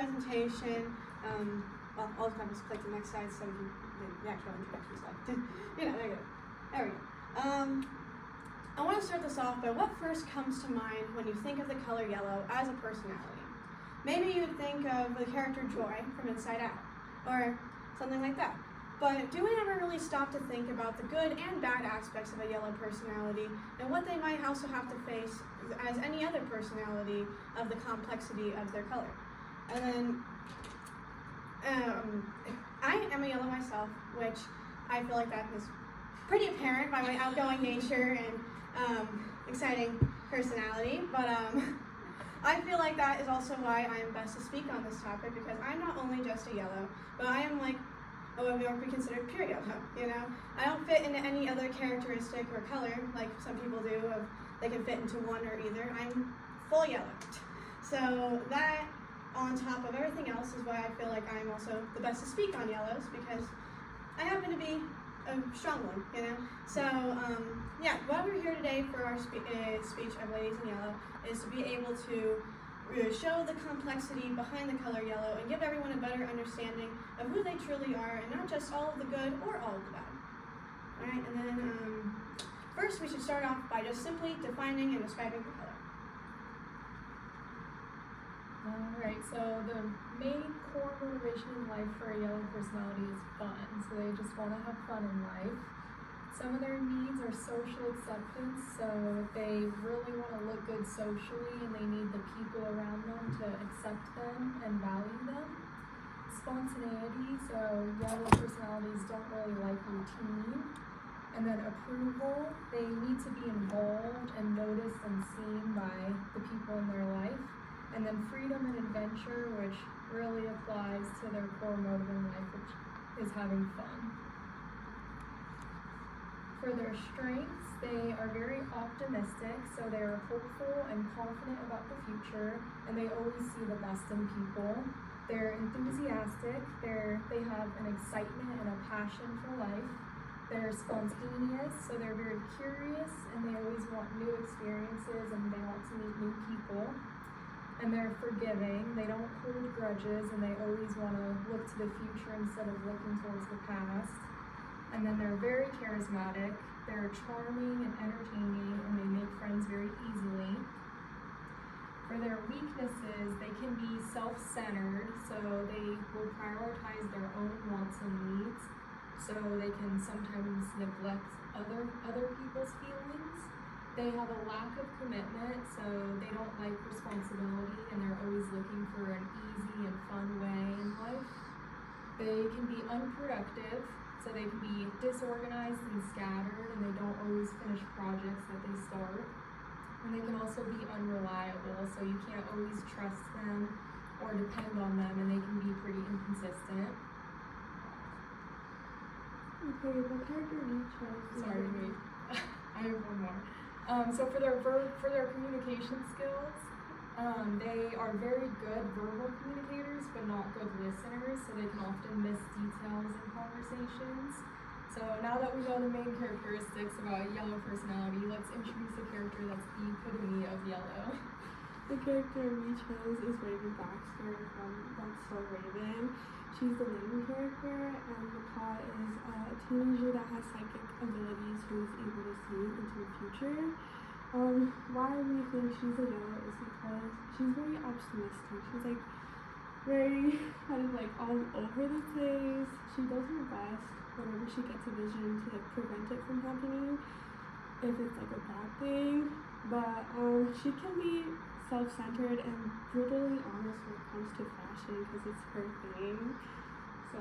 presentation. Well, all the time just click the next slide so we can the actual introduction slide. There you go. There we go. I want to start this off by what first comes to mind when you think of the color yellow as a personality. Maybe you would think of the character Joy from Inside Out, or something like that. But do we ever really stop to think about the good and bad aspects of a yellow personality and what they might also have to face as any other personality of the complexity of their color? And then, I am a yellow myself, which I feel like that is pretty apparent by my outgoing nature and exciting personality, but I feel like that is also why I am best to speak on this topic, because I'm not only just a yellow, but I am like what would be considered pure yellow, you know? I don't fit into any other characteristic or color like some people do, of they can fit into one or either. I'm full yellow. So that, on top of everything else, is why I feel like I'm also the best to speak on yellows, because I happen to be a strong one, you know? So, yeah, why we're here today for our speech of Ladies in Yellow is to be able to show the complexity behind the color yellow and give everyone a better understanding of who they truly are, and not just all of the good or all of the bad. Alright, and then first we should start off by just simply defining and describing the color. Alright, so the main core motivation in life for a yellow personality is fun. So they just want to have fun in life. Some of their needs are social acceptance, so they really want to look good socially and they need the people around them to accept them and value them. Spontaneity, so yellow personalities don't really like routine. And then approval, they need to be involved and noticed and seen by the people in their life. And then freedom and adventure, which really applies to their core motive in life, which is having fun. For their strengths, they are very optimistic, so they are hopeful and confident about the future, and they always see the best in people. They're enthusiastic, they have an excitement and a passion for life. They're spontaneous, so they're very curious, and they always want new experiences, and they want to meet new people. And they're forgiving, they don't hold grudges, and they always want to look to the future instead of looking towards the past. And then they're very charismatic, they're charming and entertaining, and they make friends very easily. For their weaknesses, they can be self-centered, so they will prioritize their own wants and needs, so they can sometimes neglect other people's feelings. They have a lack of commitment, so they don't like responsibility, and they're always looking for an easy and fun way in life. They can be unproductive, so they can be disorganized and scattered, and they don't always finish projects that they start. And they can also be unreliable, so you can't always trust them or depend on them, and they can be pretty inconsistent. Okay, what character do you chose? Sorry, wait. I have one more. So for their communication skills, they are very good verbal communicators, but not good listeners, so they can often miss details in conversations. So now that we know the main characteristics about yellow personality, let's introduce a character that's the epitome of yellow. The character we chose is Raven Baxter from That's So Raven. She's the main character, and the plot is a teenager that has psychic abilities who is able to see into the future. Why we think she's a yellow is because she's very optimistic. She's like very kind of like all over the place. She does her best whenever she gets a vision to like prevent it from happening, if it's like a bad thing. But she can be self-centered and brutally honest when it comes to fashion, because it's her thing. So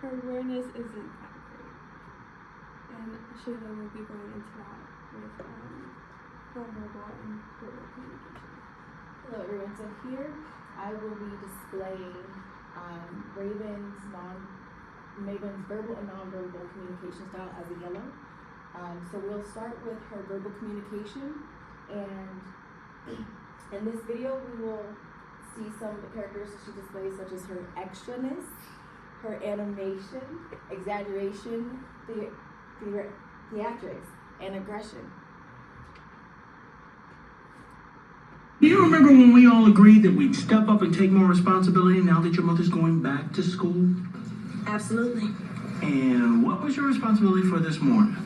her awareness isn't that great. And Shayla will be going into that with nonverbal and verbal communication. Hello everyone, so here I will be displaying Raven's verbal and nonverbal communication style as a yellow. So we'll start with her verbal communication, and in this video we will see some of the characteristics she displays, such as her extraness, her animation, exaggeration, theatrics, and aggression. Do you remember when we all agreed that we'd step up and take more responsibility now that your mother's going back to school? Absolutely. And what was your responsibility for this morning?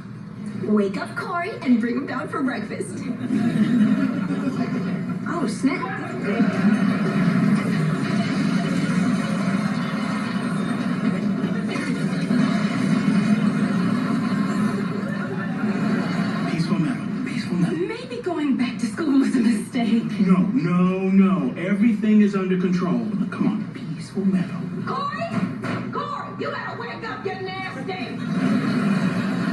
Wake up Corey and bring him down for breakfast. Oh, snap. Peaceful metal. Peaceful metal. Maybe going back to school was a mistake. No. Everything is under control. Come on, peaceful metal. Corey! Corey, you better wake up, you nasty!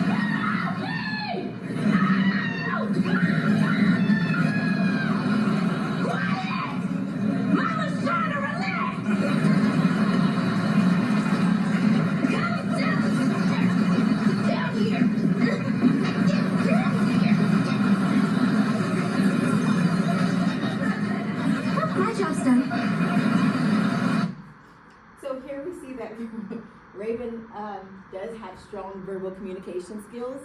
Help me! Help! Quiet! Mama's trying to relax! Come down here! My job's done. So here we see that Raven does have strong verbal communication skills.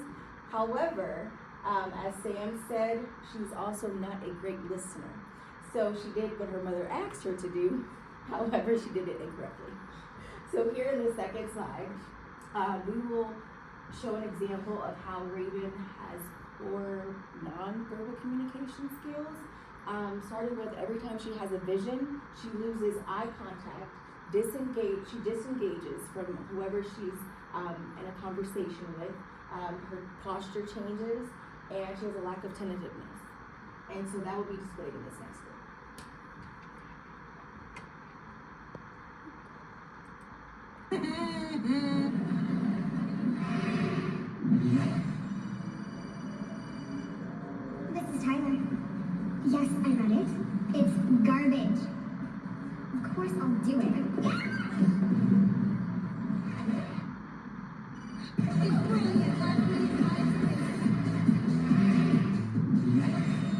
However, as Sam said, she's also not a great listener. So she did what her mother asked her to do. However, she did it incorrectly. So here in the second slide, we will show an example of how Raven has poor non-verbal communication skills. Starting with every time she has a vision, she loses eye contact. She disengages from whoever she's in a conversation with. Her posture changes, and she has a lack of tentativeness. And so that will be displayed in this next one. This is Tyler. Yes, I read it. It's garbage. Of course I'll do it.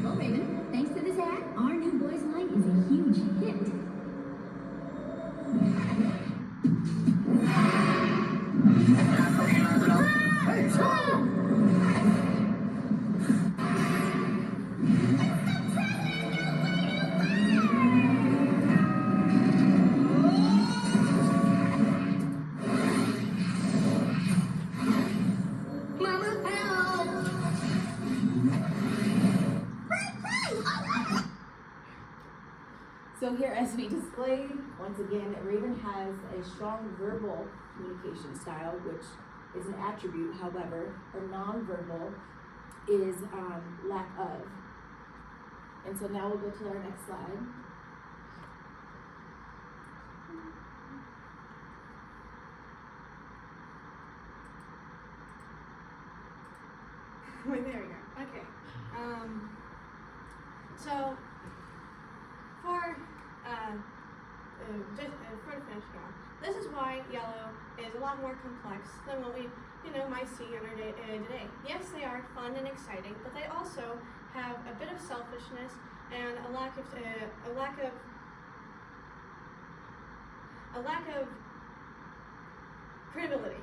Well, Raven, thanks to this ad, our new boys line is a huge hit. Mama, help! So here, as we displayed, once again, Raven has a strong verbal communication style, which is an attribute. However, her nonverbal is lack of. And so now we'll go to our next slide. Wait, there we go. Okay. So for for the finish off, this is why yellow is a lot more complex than what we might see in our day today. Yes, they are fun and exciting, but they also have a bit of selfishness and a lack of credibility.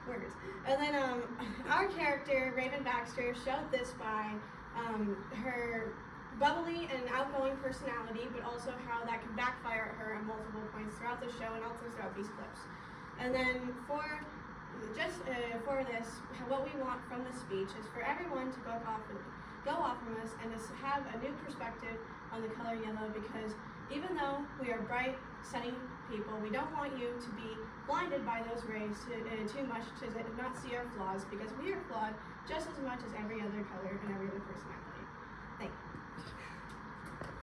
Words. And then our character, Raven Baxter, showed this by her bubbly and outgoing personality, but also how that can backfire at her at multiple points throughout the show and also throughout these clips. And then for this, what we want from the speech is for everyone to go off from us and just have a new perspective on the color yellow, because even though we are bright, sunny people, we don't want you to be blinded by those rays too much to not see our flaws, because we are flawed just as much as every other color in